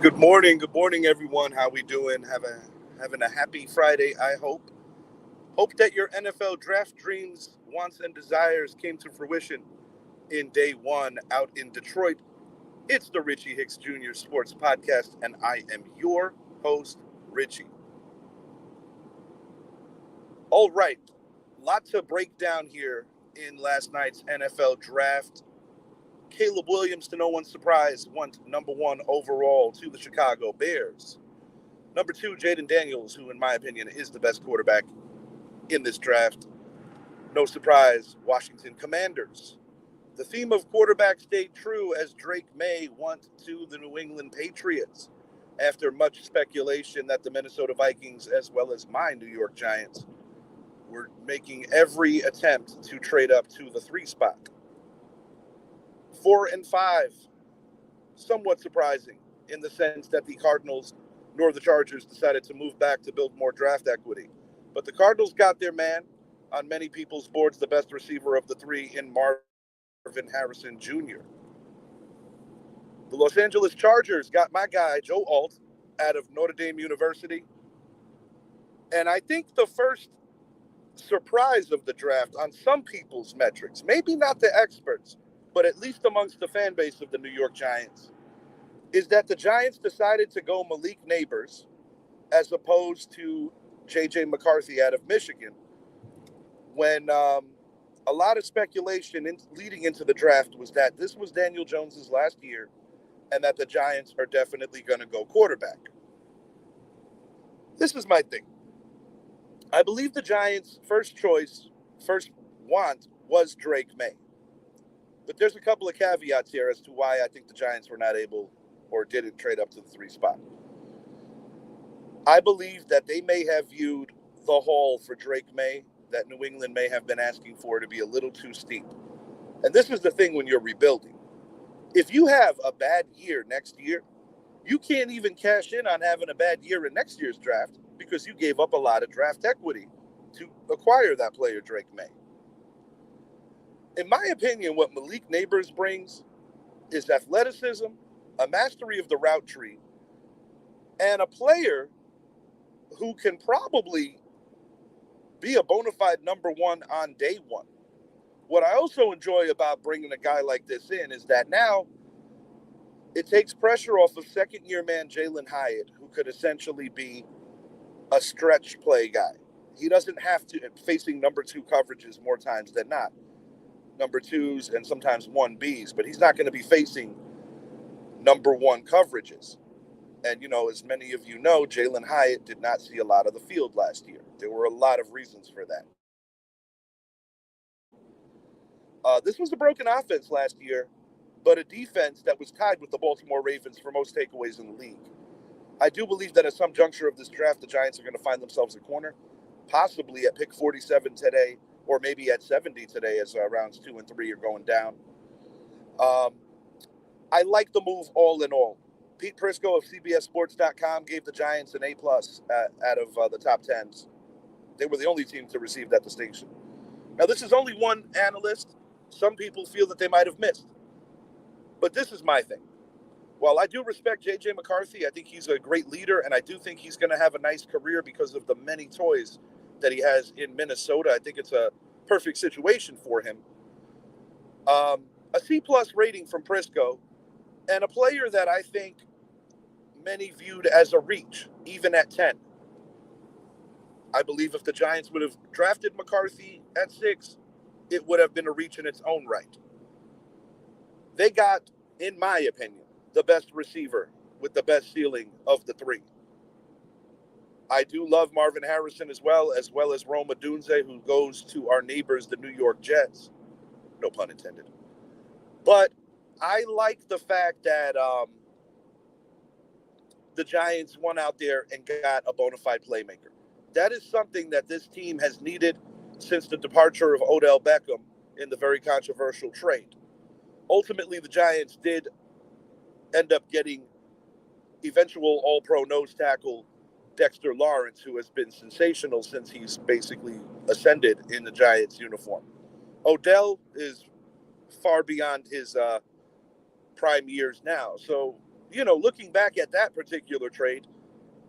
Good morning, everyone. How we doing? Having a happy Friday. I hope. Hope that your NFL draft dreams, wants, and desires came to fruition in day one out in Detroit. It's the Richie Hicks Jr. Sports Podcast, and I am your host, Richie. All right, lot to break down here in last night's NFL draft. Caleb Williams, to no one's surprise, went number one overall to the Chicago Bears. Number two, Jaden Daniels, who in my opinion is the best quarterback in this draft. No surprise, Washington Commanders. The theme of quarterback stayed true as Drake Maye went to the New England Patriots after much speculation that the Minnesota Vikings, as well as my New York Giants, were making every attempt to trade up to the 3 spot. 4 and 5, somewhat surprising in the sense that the Cardinals nor the Chargers decided to move back to build more draft equity. But the Cardinals got their man, on many people's boards, the best receiver of the three in Marvin Harrison Jr. The Los Angeles Chargers got my guy, Joe Alt, out of Notre Dame University. And I think the first surprise of the draft on some people's metrics, maybe not the experts, but at least amongst the fan base of the New York Giants, is that the Giants decided to go Malik Neighbors as opposed to J.J. McCarthy out of Michigan, when a lot of speculation leading into the draft was that this was Daniel Jones's last year and that the Giants are definitely going to go quarterback. This is my thing. I believe the Giants' first choice, first want, was Drake Maye. But there's a couple of caveats here as to why I think the Giants were not able or didn't trade up to the 3 spot. I believe that they may have viewed the haul for Drake Maye that New England may have been asking for to be a little too steep. And this is the thing when you're rebuilding. If you have a bad year next year, you can't even cash in on having a bad year in next year's draft because you gave up a lot of draft equity to acquire that player, Drake Maye. In my opinion, what Malik Neighbors brings is athleticism, a mastery of the route tree, and a player who can probably be a bona fide number one on day one. What I also enjoy about bringing a guy like this in is that now it takes pressure off of second-year man Jalen Hyatt, who could essentially be a stretch play guy. He doesn't have to, facing number 2 coverages more times than not. Number 2s and sometimes 1Bs, but he's not going to be facing number 1 coverages. And, as many of you know, Jalen Hyatt did not see a lot of the field last year. There were a lot of reasons for that. This was a broken offense last year, but a defense that was tied with the Baltimore Ravens for most takeaways in the league. I do believe that at some juncture of this draft, the Giants are going to find themselves a corner, possibly at pick 47 today, or maybe at 70 today as rounds 2 and 3 are going down. I like the move all in all. Pete Prisco of CBSSports.com gave the Giants an A+ out of the top 10s. They were the only team to receive that distinction. Now, this is only one analyst. Some people feel that they might have missed. But this is my thing. While I do respect J.J. McCarthy, I think he's a great leader, and I do think he's going to have a nice career because of the many toys that he has in Minnesota. I think it's a perfect situation for him. A C+ rating from Prisco, and a player that I think many viewed as a reach, even at 10. I believe if the Giants would have drafted McCarthy at 6, it would have been a reach in its own right. They got, in my opinion, the best receiver with the best ceiling of the 3. I do love Marvin Harrison as well as Rome Odunze, who goes to our neighbors, the New York Jets. No pun intended. But I like the fact that the Giants went out there and got a bona fide playmaker. That is something that this team has needed since the departure of Odell Beckham in the very controversial trade. Ultimately, the Giants did end up getting eventual all-pro nose tackle Dexter Lawrence, who has been sensational since he's basically ascended in the Giants uniform. Odell is far beyond his prime years now. So looking back at that particular trade,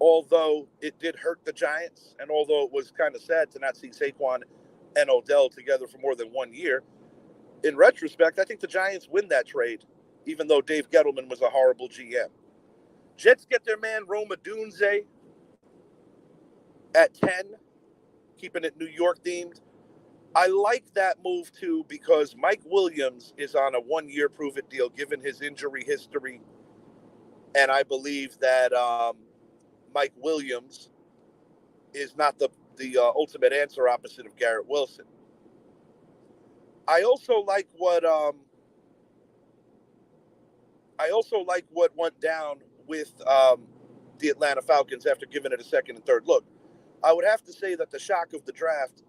although it did hurt the Giants, and although it was kind of sad to not see Saquon and Odell together for more than 1 year, in retrospect, I think the Giants win that trade, even though Dave Gettleman was a horrible GM. Jets get their man Rome Odunze at 10, keeping it New York themed. I like that move too because Mike Williams is on a 1-year prove-it deal given his injury history, and I believe that Mike Williams is not the ultimate answer opposite of Garrett Wilson. I also like what went down with the Atlanta Falcons after giving it a second and third look. I would have to say that the shock of the draft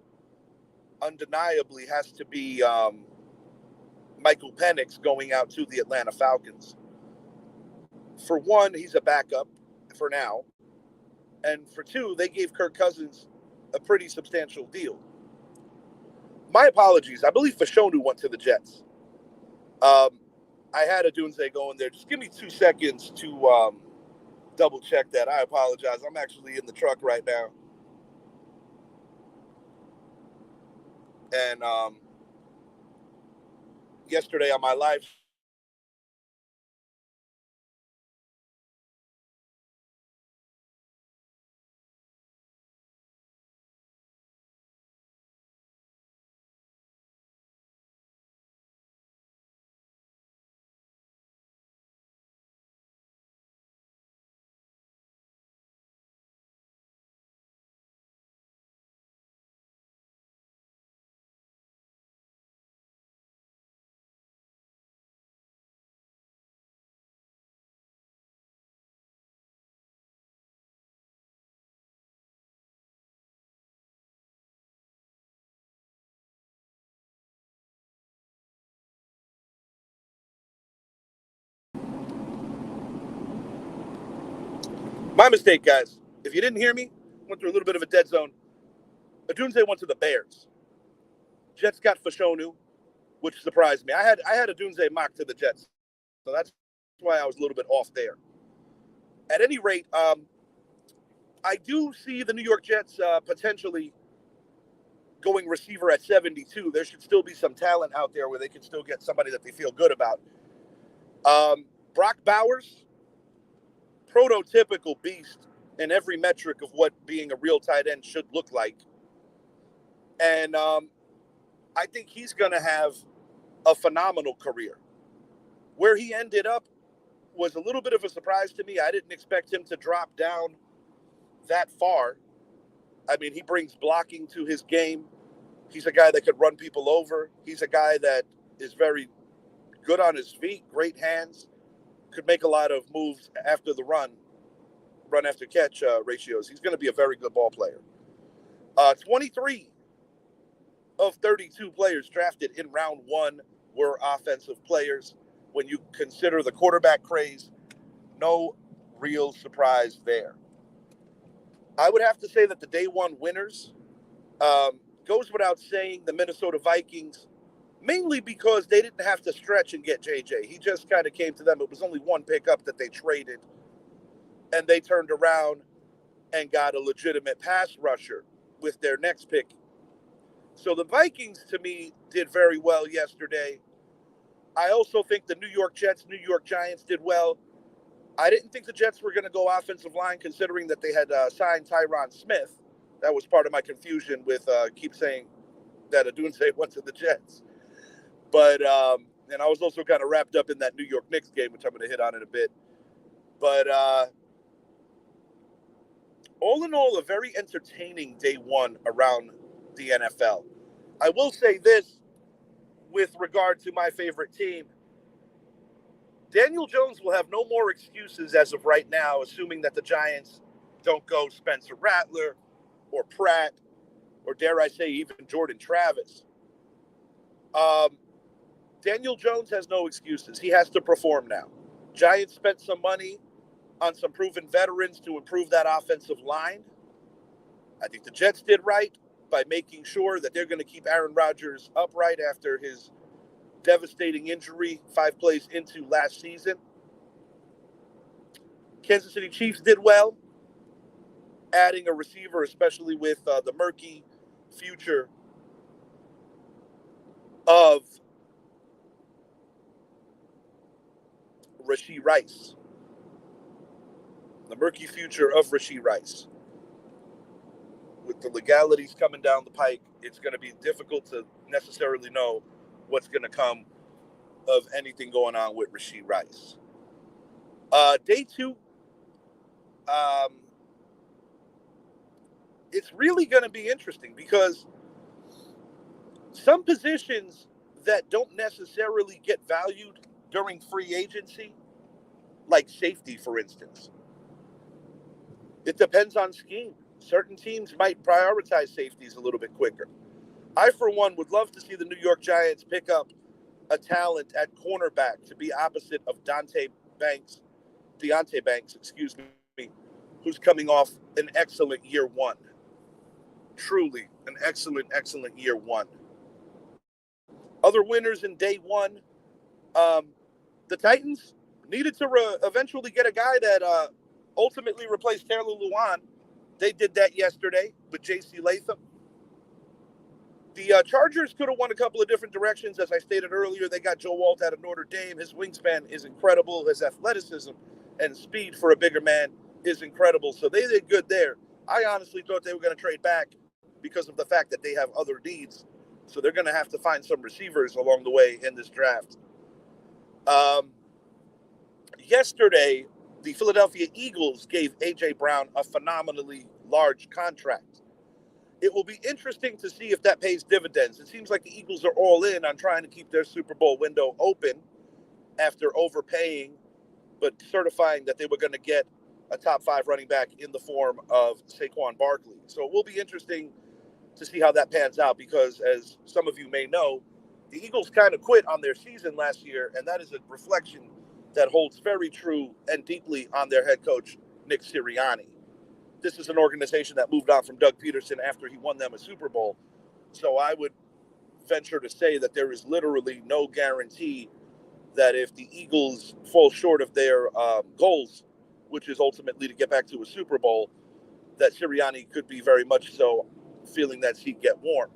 undeniably has to be Michael Penix going out to the Atlanta Falcons. For one, he's a backup for now. And for two, they gave Kirk Cousins a pretty substantial deal. My apologies. I believe Fashanu went to the Jets. I had a Dunze going there. Just give me 2 seconds to double check that. I apologize. I'm actually in the truck right now. And yesterday on my live My mistake, guys. If you didn't hear me, went through a little bit of a dead zone. Odunze went to the Bears. Jets got Fashanu, which surprised me. I had Odunze mocked to the Jets, so that's why I was a little bit off there. At any rate, I do see the New York Jets potentially going receiver at 72. There should still be some talent out there where they can still get somebody that they feel good about. Brock Bowers, prototypical beast in every metric of what being a real tight end should look like. And I think he's going to have a phenomenal career. Where he ended up was a little bit of a surprise to me. I didn't expect him to drop down that far. I mean, he brings blocking to his game. He's a guy that could run people over. He's a guy that is very good on his feet, great hands, could make a lot of moves after the run after catch ratios. He's going to be a very good ball player. 23 of 32 players drafted in round 1 were offensive players. When you consider the quarterback craze, no real surprise there. I would have to say that the day 1 winners goes without saying, the Minnesota Vikings, mainly because they didn't have to stretch and get JJ. He just kind of came to them. It was only one pickup that they traded, and they turned around and got a legitimate pass rusher with their next pick. So the Vikings, to me, did very well yesterday. I also think the New York Jets, New York Giants did well. I didn't think the Jets were going to go offensive line, considering that they had signed Tyron Smith. That was part of my confusion with keep saying that Odunze went to the Jets. But, and I was also kind of wrapped up in that New York Knicks game, which I'm going to hit on in a bit. But all in all, a very entertaining day 1 around the NFL. I will say this with regard to my favorite team. Daniel Jones will have no more excuses as of right now, assuming that the Giants don't go Spencer Rattler or Pratt, or dare I say even Jordan Travis. Daniel Jones has no excuses. He has to perform now. Giants spent some money on some proven veterans to improve that offensive line. I think the Jets did right by making sure that they're going to keep Aaron Rodgers upright after his devastating injury 5 plays into last season. Kansas City Chiefs did well, adding a receiver, especially with the murky future of Rashee Rice. The murky future of Rashee Rice. With the legalities coming down the pike, it's going to be difficult to necessarily know what's going to come of anything going on with Rashee Rice. Day 2, it's really going to be interesting because some positions that don't necessarily get valued during free agency, like safety, for instance, it depends on scheme. Certain teams might prioritize safeties a little bit quicker. I, for one, would love to see the New York Giants pick up a talent at cornerback to be opposite of Deonte Banks, who's coming off an excellent year 1. Truly an excellent year 1. Other winners in day 1, the Titans needed to eventually get a guy that ultimately replaced Taylor Lewan. They did that yesterday with J.C. Latham. The Chargers could have won a couple of different directions. As I stated earlier, they got Joe Alt out of Notre Dame. His wingspan is incredible. His athleticism and speed for a bigger man is incredible. So they did good there. I honestly thought they were going to trade back because of the fact that they have other needs. So they're going to have to find some receivers along the way in this draft. Yesterday, the Philadelphia Eagles gave A.J. Brown a phenomenally large contract. It will be interesting to see if that pays dividends. It seems like the Eagles are all in on trying to keep their Super Bowl window open after overpaying, but certifying that they were going to get a top 5 running back in the form of Saquon Barkley. So it will be interesting to see how that pans out because, as some of you may know, the Eagles kind of quit on their season last year, and that is a reflection that holds very true and deeply on their head coach, Nick Sirianni. This is an organization that moved on from Doug Peterson after he won them a Super Bowl. So I would venture to say that there is literally no guarantee that if the Eagles fall short of their goals, which is ultimately to get back to a Super Bowl, that Sirianni could be very much so feeling that seat get warm.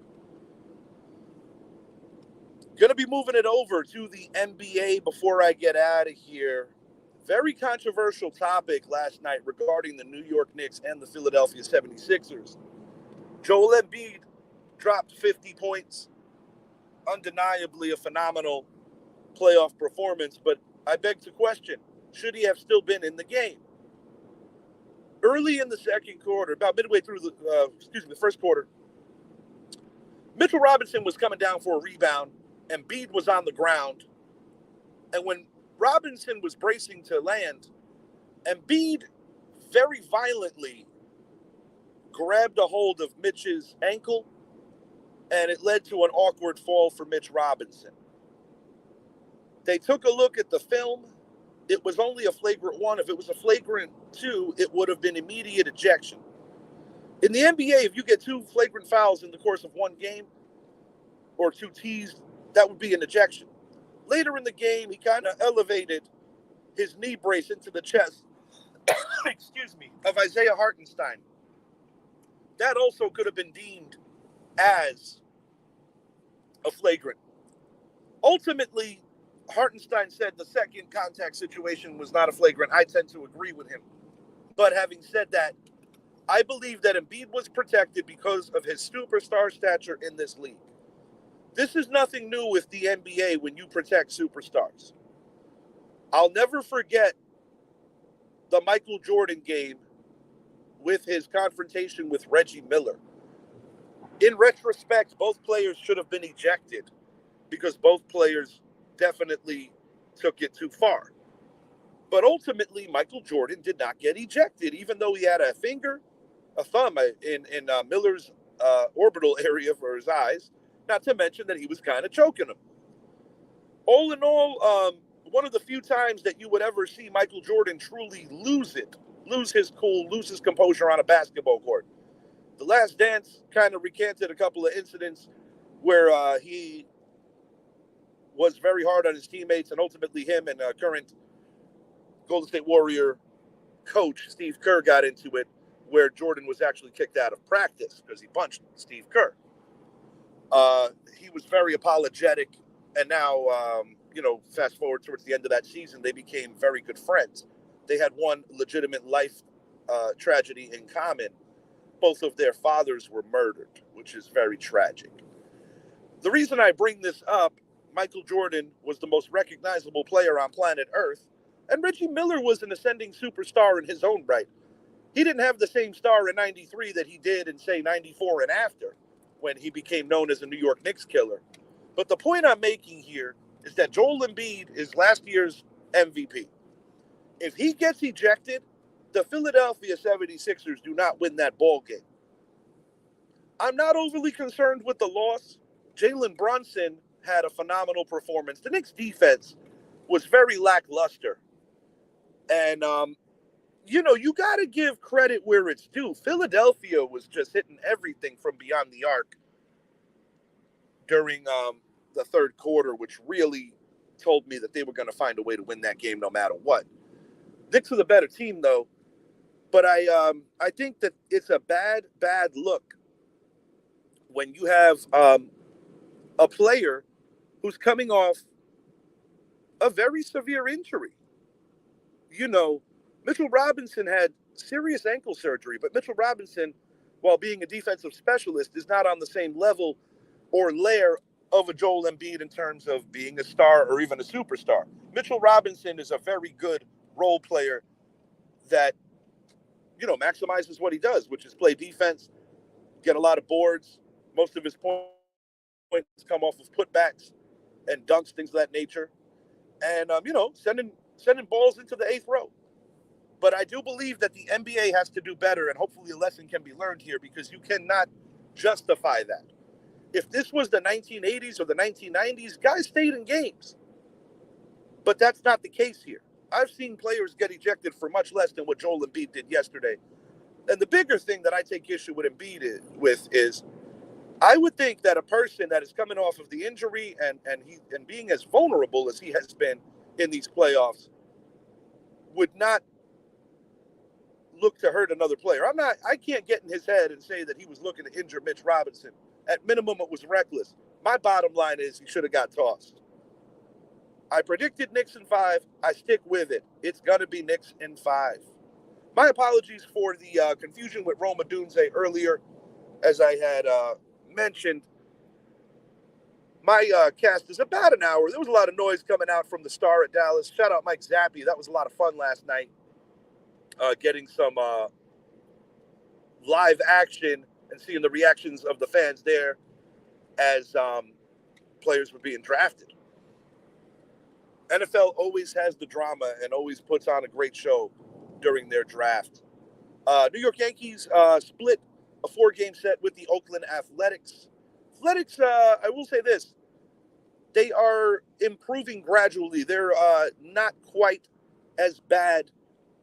Going to be moving it over to the NBA before I get out of here. Very controversial topic last night regarding the New York Knicks and the Philadelphia 76ers. Joel Embid dropped 50 points. Undeniably a phenomenal playoff performance, but I beg to question, should he have still been in the game? Early in the second quarter, about midway through the first quarter, Mitchell Robinson was coming down for a rebound. Embiid was on the ground. And when Robinson was bracing to land, Embiid very violently grabbed a hold of Mitch's ankle, and it led to an awkward fall for Mitch Robinson. They took a look at the film. It was only a flagrant 1. If it was a flagrant 2, it would have been immediate ejection. In the NBA, if you get 2 flagrant fouls in the course of one game or 2 tees, that would be an ejection. Later in the game, he kind of elevated his knee brace into the chest, of Isaiah Hartenstein. That also could have been deemed as a flagrant. Ultimately, Hartenstein said the second contact situation was not a flagrant. I tend to agree with him. But having said that, I believe that Embiid was protected because of his superstar stature in this league. This is nothing new with the NBA when you protect superstars. I'll never forget the Michael Jordan game with his confrontation with Reggie Miller. In retrospect, both players should have been ejected because both players definitely took it too far. But ultimately, Michael Jordan did not get ejected, even though he had a thumb in Miller's orbital area for his eyes, not to mention that he was kind of choking him. All in all, one of the few times that you would ever see Michael Jordan truly lose his cool, lose his composure on a basketball court. The Last Dance kind of recanted a couple of incidents where he was very hard on his teammates, and ultimately him and current Golden State Warrior coach, Steve Kerr, got into it where Jordan was actually kicked out of practice because he punched Steve Kerr. He was very apologetic, and now, fast forward towards the end of that season, they became very good friends. They had one legitimate life tragedy in common. Both of their fathers were murdered, which is very tragic. The reason I bring this up, Michael Jordan was the most recognizable player on planet Earth, and Reggie Miller was an ascending superstar in his own right. He didn't have the same star in 93 that he did in, say, 94 and after, when he became known as a New York Knicks killer. But the point I'm making here is that Joel Embiid is last year's MVP. If he gets ejected, the Philadelphia 76ers do not win that ball game. I'm not overly concerned with the loss. Jalen Brunson had a phenomenal performance. The Knicks defense was very lackluster. And, you got to give credit where it's due. Philadelphia was just hitting everything from beyond the arc during the third quarter, which really told me that they were going to find a way to win that game no matter what. Knicks are the better team, though. But I think that it's a bad look when you have a player who's coming off a very severe injury. Mitchell Robinson had serious ankle surgery, but Mitchell Robinson, while being a defensive specialist, is not on the same level or layer of a Joel Embiid in terms of being a star or even a superstar. Mitchell Robinson is a very good role player that, maximizes what he does, which is play defense, get a lot of boards. Most of his points come off of putbacks and dunks, things of that nature. And, sending balls into the eighth row. But I do believe that the NBA has to do better, and hopefully a lesson can be learned here, because you cannot justify that. If this was the 1980s or the 1990s, guys stayed in games. But that's not the case here. I've seen players get ejected for much less than what Joel Embiid did yesterday. And the bigger thing that I take issue with Embiid is I would think that a person that is coming off of the injury and being as vulnerable as he has been in these playoffs would not look to hurt another player. I can't get in his head and say that he was looking to injure Mitch Robinson. At minimum, it was reckless. My bottom line is he should have got tossed. I predicted Knicks in 5. I stick with it. It's going to be Knicks in 5. My apologies for the confusion with Roma Dunze earlier. As I had mentioned, my cast is about an hour. There was a lot of noise coming out from the Star at Dallas. Shout out Mike Zappi. That was a lot of fun last night. Getting some live action and seeing the reactions of the fans there as players were being drafted. NFL always has the drama and always puts on a great show during their draft. New York Yankees split a 4-game set with the Oakland Athletics. Athletics, I will say this, they are improving gradually. They're not quite as bad,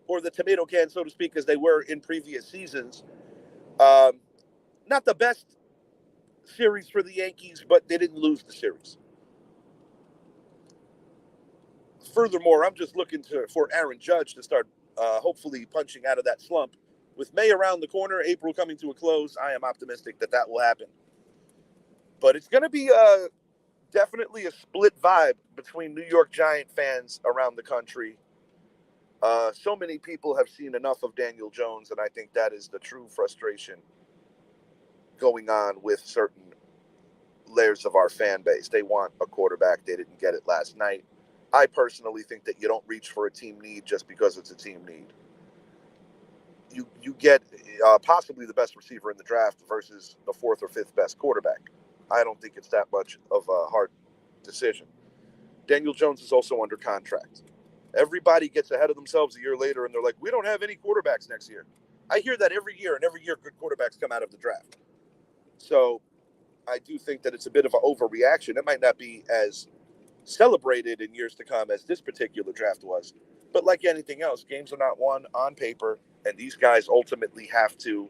or the tomato can, so to speak, as they were in previous seasons. Not the best series for the Yankees, but they didn't lose the series. Furthermore, I'm just looking for Aaron Judge to start hopefully punching out of that slump. With May around the corner, April coming to a close, I am optimistic that will happen. But it's going to be definitely a split vibe between New York Giant fans around the country. So many people have seen enough of Daniel Jones, and I think that is the true frustration going on with certain layers of our fan base. They want a quarterback. They didn't get it last night. I personally think that you don't reach for a team need just because it's a team need. You get possibly the best receiver in the draft versus the 4th or 5th best quarterback. I don't think it's that much of a hard decision. Daniel Jones is also under contract. Everybody gets ahead of themselves a year later, and they're like, we don't have any quarterbacks next year. I hear that every year, and every year good quarterbacks come out of the draft. So I do think that it's a bit of an overreaction. It might not be as celebrated in years to come as this particular draft was. But like anything else, games are not won on paper, and these guys ultimately have to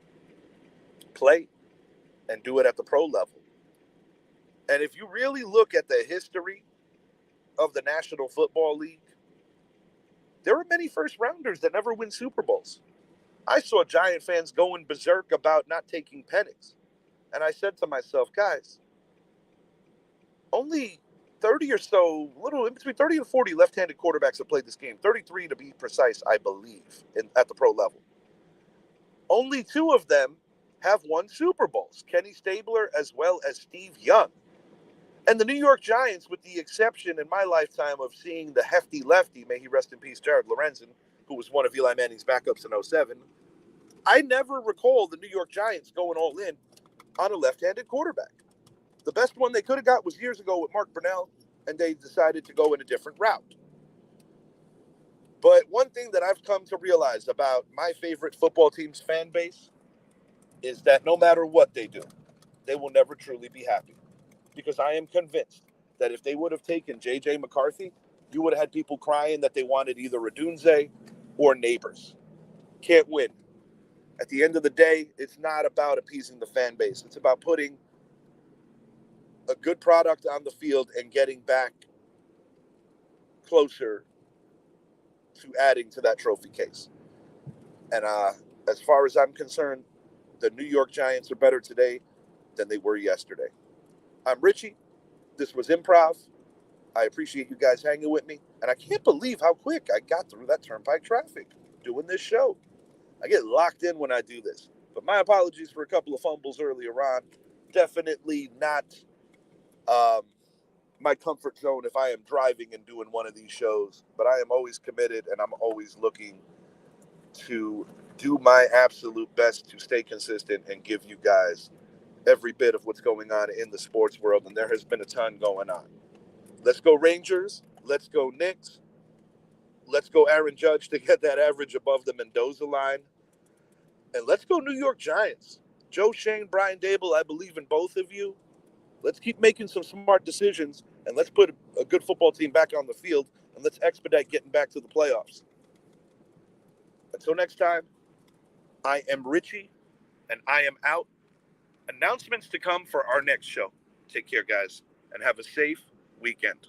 play and do it at the pro level. And if you really look at the history of the National Football League, There are many first rounders that never win Super Bowls. I saw Giant fans going berserk about not taking Penix. And I said to myself, guys, only 30 or so, little in between 30 and 40 left-handed quarterbacks have played this game. 33 to be precise, I believe, at the pro level. Only 2 of them have won Super Bowls, Kenny Stabler as well as Steve Young. And the New York Giants, with the exception in my lifetime of seeing the hefty lefty, may he rest in peace, Jared Lorenzen, who was one of Eli Manning's backups in 07, I never recall the New York Giants going all in on a left-handed quarterback. The best one they could have got was years ago with Mark Brunell, and they decided to go in a different route. But one thing that I've come to realize about my favorite football team's fan base is that no matter what they do, they will never truly be happy. Because I am convinced that if they would have taken J.J. McCarthy, you would have had people crying that they wanted either Radunze or Neighbors. Can't win. At the end of the day, it's not about appeasing the fan base. It's about putting a good product on the field and getting back closer to adding to that trophy case. And as far as I'm concerned, the New York Giants are better today than they were yesterday. I'm Richie. This was Improv. I appreciate you guys hanging with me. And I can't believe how quick I got through that turnpike traffic doing this show. I get locked in when I do this. But my apologies for a couple of fumbles earlier on. Definitely not my comfort zone if I am driving and doing one of these shows. But I am always committed, and I'm always looking to do my absolute best to stay consistent and give you guys every bit of what's going on in the sports world. And there has been a ton going on. Let's go Rangers. Let's go Knicks. Let's go Aaron Judge to get that average above the Mendoza line. And let's go New York Giants. Joe Shane, Brian Dable, I believe in both of you. Let's keep making some smart decisions, and let's put a good football team back on the field, and let's expedite getting back to the playoffs. Until next time, I am Richie, and I am out. Announcements to come for our next show. Take care, guys, and have a safe weekend.